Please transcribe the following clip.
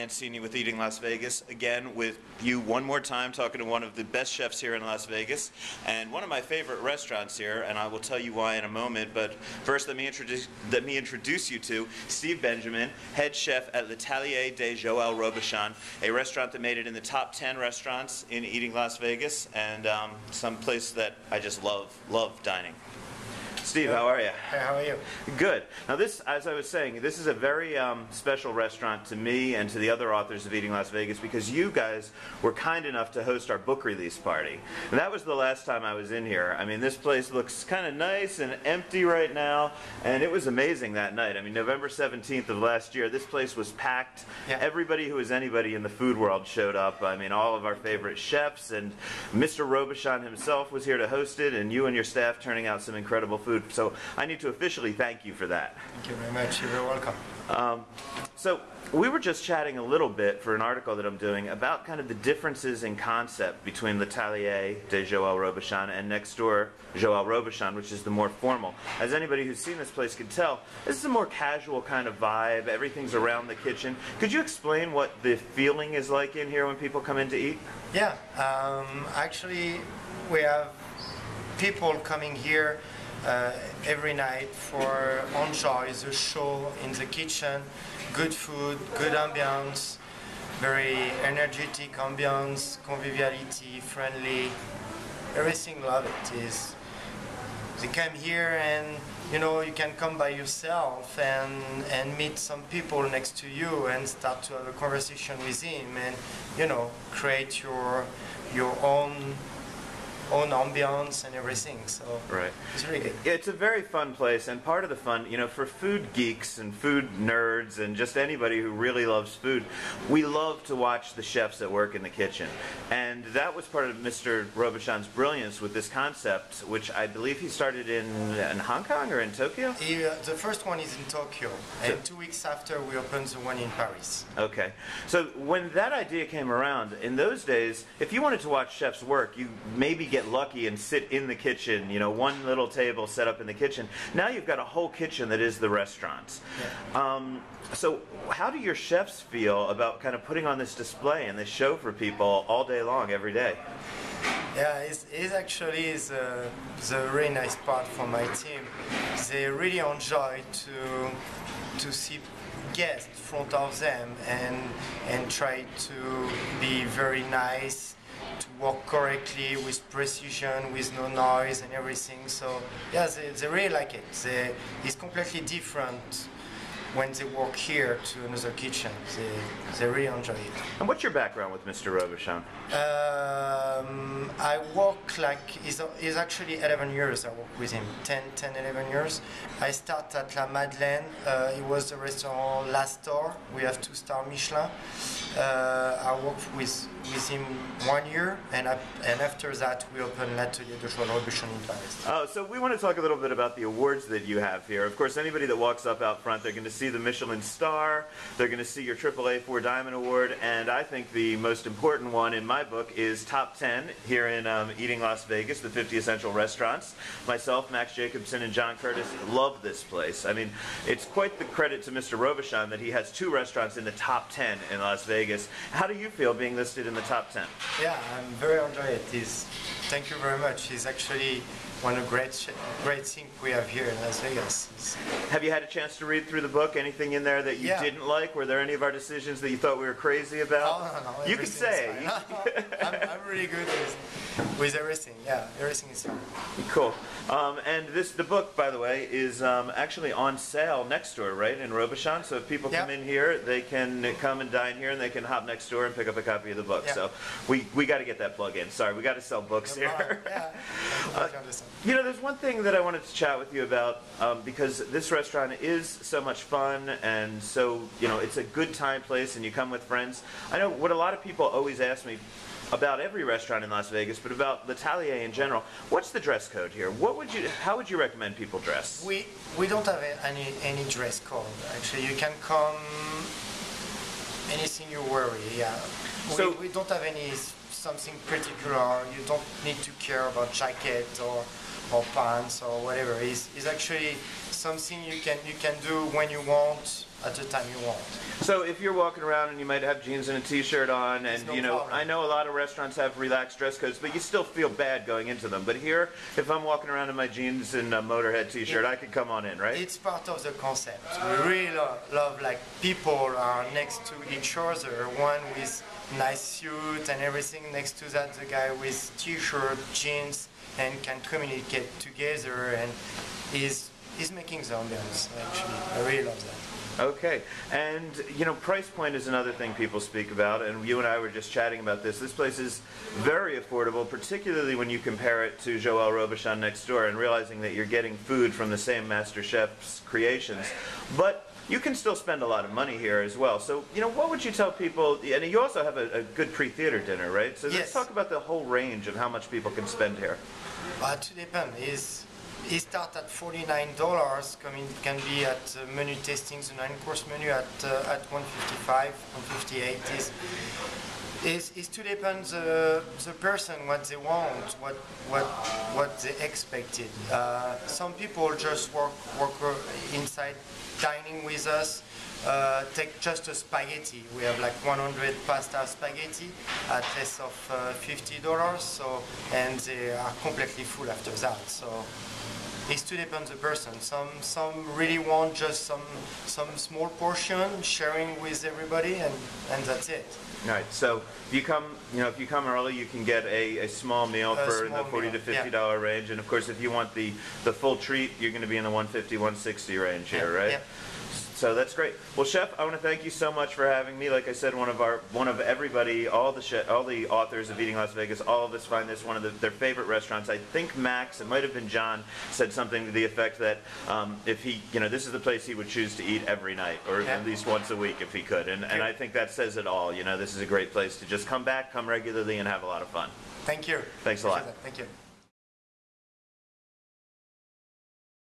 Mancini with Eating Las Vegas, again with you one more time, talking to one of the best chefs here in Las Vegas, and one of my favorite restaurants here, and I will tell you why in a moment, but first let me introduce you to Steve Benjamin, head chef at L'Atelier de Joël Robuchon, a restaurant that made it in the top 10 restaurants in Eating Las Vegas, and some place that I just love dining. Steve, how are you? Hey, how are you? Good. Now this, as I was saying, this is a very special restaurant to me and to the other authors of Eating Las Vegas because you guys were kind enough to host our book release party. And that was the last time I was in here. I mean, this place looks kind of nice and empty right now, and it was amazing that night. I mean, November 17th of last year, this place was packed. Yeah. Everybody who was anybody in the food world showed up. I mean, all of our favorite chefs, and Mr. Robuchon himself was here to host it, and you and your staff turning out some incredible food. So I need to officially thank you for that. Thank you very much. You're very welcome. So we were just chatting a little bit for an article that I'm doing about kind of the differences in concept between L'Atelier de Joël Robuchon and next door Joël Robuchon, which is the more formal. As anybody who's seen this place can tell, this is a more casual kind of vibe. Everything's around the kitchen. Could you explain what the feeling is like in here when people come in to eat? Yeah, actually we have people coming here every night for enjoy the show in the kitchen, good food, good ambience, very energetic ambience, conviviality, friendly, everything. Love it. Is they come here and you know you can come by yourself and meet some people next to you and start to have a conversation with him and you know create your own ambiance and everything, so right. It's really good. It's a very fun place, and part of the fun, you know, for food geeks and food nerds and just anybody who really loves food, we love to watch the chefs that work in the kitchen. And that was part of Mr. Robuchon's brilliance with this concept, which I believe he started in Hong Kong or in Tokyo? The first one is in Tokyo, and 2 weeks after we opened the one in Paris. Okay. So when that idea came around, in those days, if you wanted to watch chefs work, you maybe get lucky and sit in the kitchen, you know, one little table set up in the kitchen. Now you've got a whole kitchen that is the restaurant. Yeah. So how do your chefs feel about kind of putting on this display and this show for people all day long, every day? Yeah, it's actually the really nice part for my team. They really enjoy to see guests in front of them and try to be very nice, to work correctly with precision, with no noise and everything. So yeah, they really like it. It's completely different when they work here to another kitchen. They really enjoy it. And what's your background with Mr. Robuchon? I work like, it's actually 11 years I work with him, 11 years. I started at La Madeleine. It was the restaurant Last Star. We have 2-star Michelin. I worked with him 1 year, and after that we opened L'Atelier de Joël Robuchon in Paris. Oh, so we want to talk a little bit about the awards that you have here. Of course, anybody that walks up out front, they're going to see the Michelin star, they're going to see your AAA 4 Diamond Award, and I think the most important one in my book is Top 10 here in Eating Las Vegas, the 50 Essential Restaurants. Myself, Max Jacobson, and John Curtis love this place. I mean, it's quite the credit to Mr. Robuchon that he has 2 restaurants in the top 10 in Las Vegas. How do you feel being listed in the top 10? Yeah, I'm very enjoyed it. Thank you very much. It's actually one of the great things we have here in Las Vegas. Have you had a chance to read through the book? Anything in there that you didn't like? Were there any of our decisions that you thought we were crazy about? No. You can say. I'm really good with everything. Yeah, everything is fine. Cool. And the book, by the way, is actually on sale next door, right, in Robuchon. So if people come in here, they can come and dine here, and they can hop next door and pick up a copy of the book. So we got to get that plug in. Sorry, we got to sell books here. You know, there's one thing that I wanted to chat with you about because this restaurant is so much fun and so, you know, it's a good time place and you come with friends. I know what a lot of people always ask me about every restaurant in Las Vegas, but about L'Atelier in general. What's the dress code here? How would you recommend people dress? We don't have any dress code. Actually, you can come anything you worry. Yeah. So we don't have something particular. You don't need to care about jacket or pants or whatever. It's actually something you can do when you want. at the time you want. So if you're walking around and you might have jeans and a t-shirt on, and no you know, problem. I know a lot of restaurants have relaxed dress codes, but you still feel bad going into them. But here, if I'm walking around in my jeans and a Motorhead t-shirt, I could come on in, right? It's part of the concept. We really love like people are next to each other, one with nice suit and everything, next to that the guy with t-shirt, jeans, and can communicate together, and is making the ambience, actually. I really love that. Okay, and you know, price point is another thing people speak about, and you and I were just chatting about this. This place is very affordable, particularly when you compare it to Joël Robuchon next door, and realizing that you're getting food from the same master chef's creations. But you can still spend a lot of money here as well. So, you know, what would you tell people? And you also have a good pre-theater dinner, right? So let's talk about the whole range of how much people can spend here. But it depends. It starts at $49. Can be at menu tastings, the 9-course menu at $155, $158. It to depends the person, what they want, what they expected. Some people just work inside dining with us. Take just a spaghetti. We have like 100 pasta spaghetti at less of $50. So, and they are completely full after that. So. It still depends on the person. Some really want just some small portion, sharing with everybody, and that's it. All right. So if you come early, you can get a small meal for the $40 to $50 range, and of course, if you want the full treat, you're going to be in the $150, $160 range here, right? Yeah. So that's great. Well, Chef, I want to thank you so much for having me. Like I said, one of everybody, all the authors of Eating Las Vegas, all of us find this one of their favorite restaurants. I think Max, it might have been John, said something to the effect that if he, this is the place he would choose to eat every night, or at least once a week if he could. And I think that says it all. This is a great place to just come back, come regularly, and have a lot of fun. Thank you. Thanks a lot. Thank you.